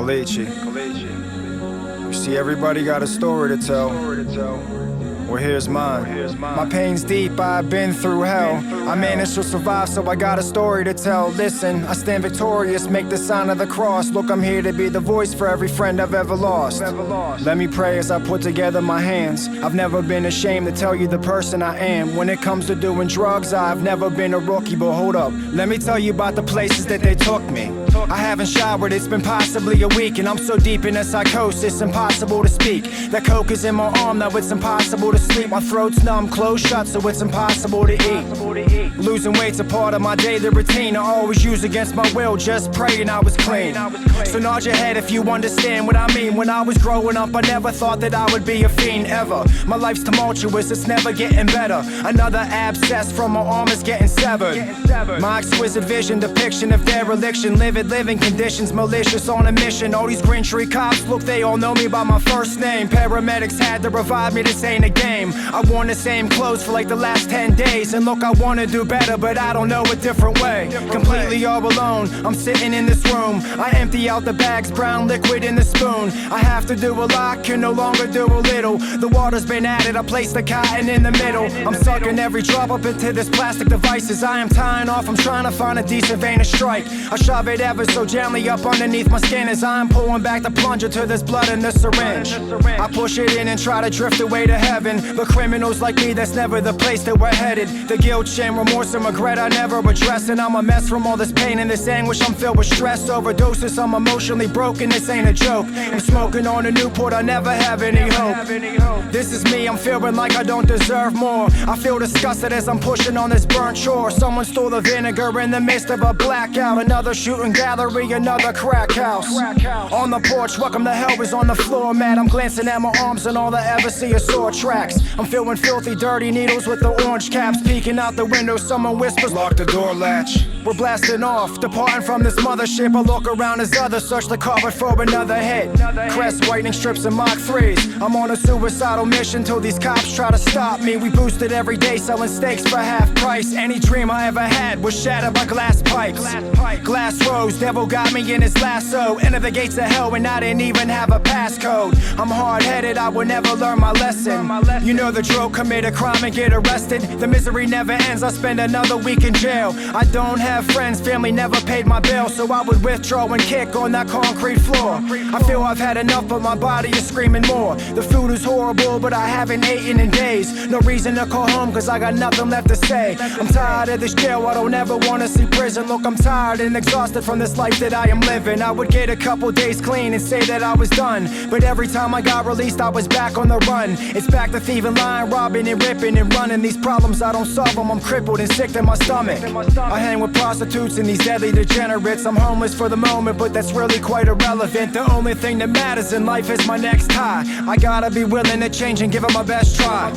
Kalichi. You see, everybody got a story to tell. Well, here's mine. My pain's deep, I've been through hell. I managed to survive, so I got a story to tell. Listen, I stand victorious, make the sign of the cross. Look, I'm here to be the voice for every friend I've ever lost. Let me pray as I put together my hands. I've never been ashamed to tell you the person I am. When it comes to doing drugs, I've never been a rookie. But hold up, let me tell you about the places that they took me. I haven't showered, it's been possibly a week, and I'm so deep in a psychosis, impossible to speak. That coke is in my arm, now it's impossible to sleep. My throat's numb, closed shut, so it's impossible to eat. Losing weight's a part of my daily routine. I always use against my will, just praying I was clean. So nod your head if you understand what I mean. When I was growing up, I never thought that I would be a fiend, ever. My life's tumultuous, it's never getting better. Another abscess from my arm is getting severed. My exquisite vision, depiction of dereliction, living conditions, malicious on a mission. All these Green Tree cops, look, they all know me by my first name. Paramedics had to revive me, this ain't a game. I worn the same clothes for like the last 10 days. And look, I wanna do better, but I don't know a different way. Completely all alone, I'm sitting in this room. I empty out the bags, brown liquid in the spoon. I have to do a lot, can no longer do a little. The water's been added, I place the cotton in the middle. I'm sucking every drop up into this plastic devices. I am tying off, I'm trying to find a decent vein to strike. I shove it ever so gently up underneath my skin as I'm pulling back the plunger to this blood in the syringe. I push it in and try to drift away to heaven, but criminals like me, that's never the place that we're headed. The guilt, shame, remorse, and regret I never address, and I'm a mess from all this pain and this anguish. I'm filled with stress, overdoses, I'm emotionally broken, this ain't a joke. I'm smoking on a Newport, I never have any hope. This is me, I'm feeling like I don't deserve more. I feel disgusted as I'm pushing on this burnt shore. Someone stole the vinegar in the midst of a blackout. Another shooting gallery, another crack house. On the porch, welcome to hell is on the floor mat. I'm glancing at my arms and all I ever see is sore tracks. I'm feeling filthy, dirty needles with the orange caps. Peeking out the window, someone whispers, lock the door latch. We're blasting off, departing from this mothership. I look around as others search the carpet for another hit. Crest whitening strips and Mach 3s. I'm on a suicidal mission till these cops try to stop me. We boosted every day, selling steaks for half price. Any dream I ever had was shattered by glass pipes. Glass rose, devil got me in his lasso. Enter the gates of hell and I didn't even have a passcode. I'm hard-headed, I will never learn my lesson. You know the drill, commit a crime and get arrested. The misery never ends, I spend another week in jail. I don't have friends, family never paid my bill, so I would withdraw and kick on that concrete floor. I feel I've had enough, but my body is screaming more. The food is horrible, but I haven't eaten in days. No reason to call home, cause I got nothing left to say. I'm tired of this jail, I don't ever wanna see prison. Look, I'm tired and exhausted from this life that I am living. I would get a couple days clean and say that I was done, but every time I got released, I was back on the run. It's back to thieving, lying, robbing and ripping and running. These problems, I don't solve them, I'm crippled and sick to my stomach. I hang with prostitutes and these deadly degenerates. I'm homeless for the moment, but that's really quite irrelevant. The only thing that matters in life is my next high. I gotta be willing to change and give it my best try.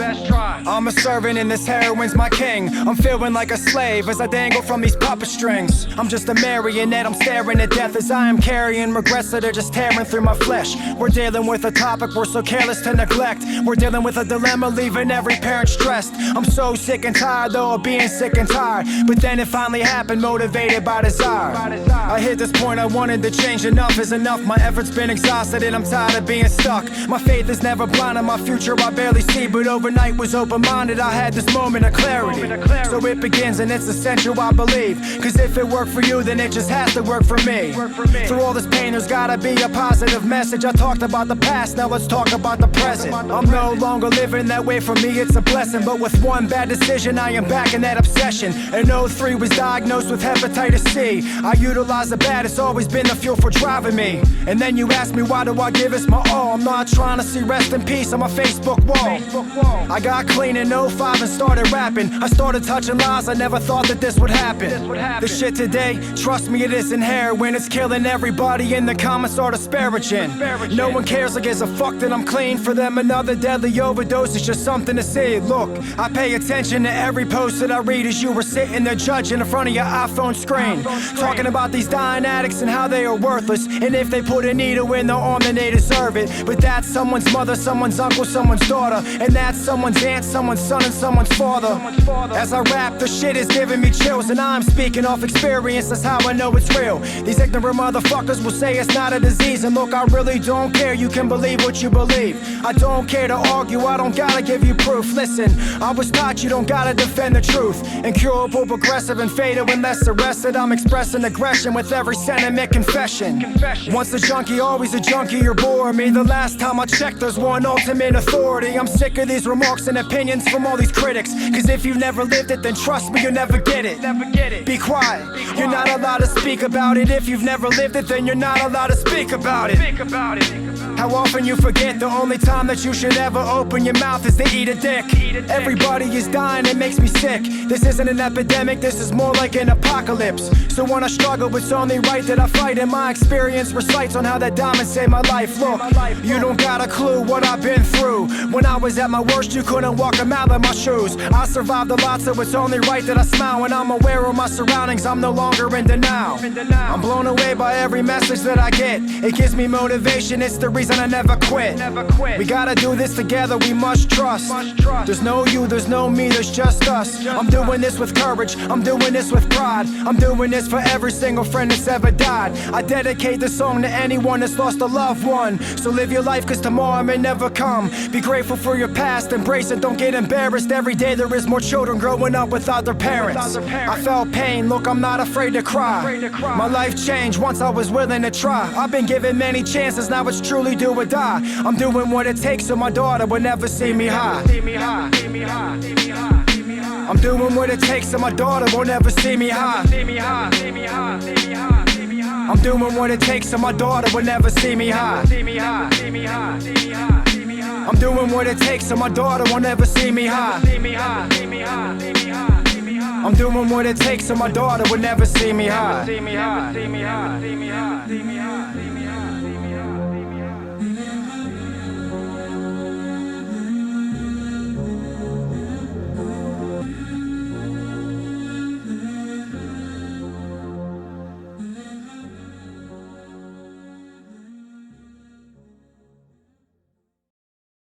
I'm a servant and this heroin's my king. I'm feeling like a slave as I dangle from these puppet strings. I'm just a marionette, I'm staring at death as I am carrying regrets that are just tearing through my flesh. We're dealing with a topic we're so careless to neglect. We're dealing with a dilemma, leaving every parent stressed. I'm so sick and tired though of being sick and tired, but then it finally happened, motivated by desire. I hit this point, I wanted to change. Enough is enough, my efforts been exhausted and I'm tired of being stuck. My faith is never blind and my future I barely see, but overnight was open-minded, I had this moment of clarity. So it begins and it's essential, I believe, cause if it worked for you, then it just has to work for me. Through all this pain, there's gotta be a positive message. I talked about the past, now let's talk about the present. I'm no longer living that way, for me it's a blessing, but with one bad decision, I am back in that obsession. In '03 was diagnosed with hepatitis C. I utilize the bad, it's always been the fuel for driving me. And then you ask me, why do I give this my all? I'm not trying to see rest in peace on my Facebook wall. I got clean in '05 and started rapping. I started touching lies, I never thought that this would happen. This shit today, trust me, it isn't heroin. It's killing everybody in the comments are disparaging. No one cares or gives a fuck that I'm clean. For them another deadly overdose overdose, it's just something to see. Look, I pay attention to every post that I read as you were sitting there judging in front of your iPhone screen, talking about these dying addicts and how they are worthless, and if they put a needle in their arm then they deserve it. But that's someone's mother, someone's uncle, someone's daughter, and that's someone's aunt, someone's son, and someone's father. As I rap, the shit is giving me chills, and I'm speaking off experience, that's how I know it's real. These ignorant motherfuckers will say it's not a disease, and look, I really don't care, you can believe what you believe. I don't care to argue, I don't gotta give you proof. Listen, I was taught you don't gotta defend the truth. Incurable, progressive, and fatal unless arrested. I'm expressing aggression with every sentiment confession. Once a junkie, always a junkie, you're boring me. The last time I checked, there's one ultimate authority. I'm sick of these remarks and opinions from all these critics, cause if you've never lived it, then trust me, you'll never get it. Be quiet, you're not allowed to speak about it. If you've never lived it, then you're not allowed to speak about it. How often you forget the only time that you should ever open your mouth is to eat a dick. Everybody is dying, it makes me sick. This isn't an epidemic, this is more like an apocalypse. So when I struggle, it's only right that I fight, and my experience recites on how that diamond saved my life. Look, you don't got a clue what I've been through. When I was at my worst, you couldn't walk a mile in my shoes. I survived a lot, so it's only right that I smile. When I'm aware of my surroundings, I'm no longer in denial. I'm blown away by every message that I get. It gives me motivation, it's the reason I never quit. We gotta do this together, we must trust. There's no you, there's no me, there's just us. I'm doing this with courage, I'm doing this with pride. I'm doing this for every single friend that's ever died. I dedicate this song to anyone that's lost a loved one. So live your life, cause tomorrow may never come. Be grateful for your past, embrace it, don't get embarrassed. Every day there is more children growing up without their parents. I felt pain, look, I'm not afraid to cry. My life changed once I was willing to try. I've been given many chances, now it's truly do or die. I'm doing what it takes so my daughter will never see me high. I'm doing what it takes so my daughter will never see me high. I'm doing what it takes so my daughter will never see me high. I'm doing what it takes so my daughter will never see me high. I'm doing what it takes so my daughter will never see me high.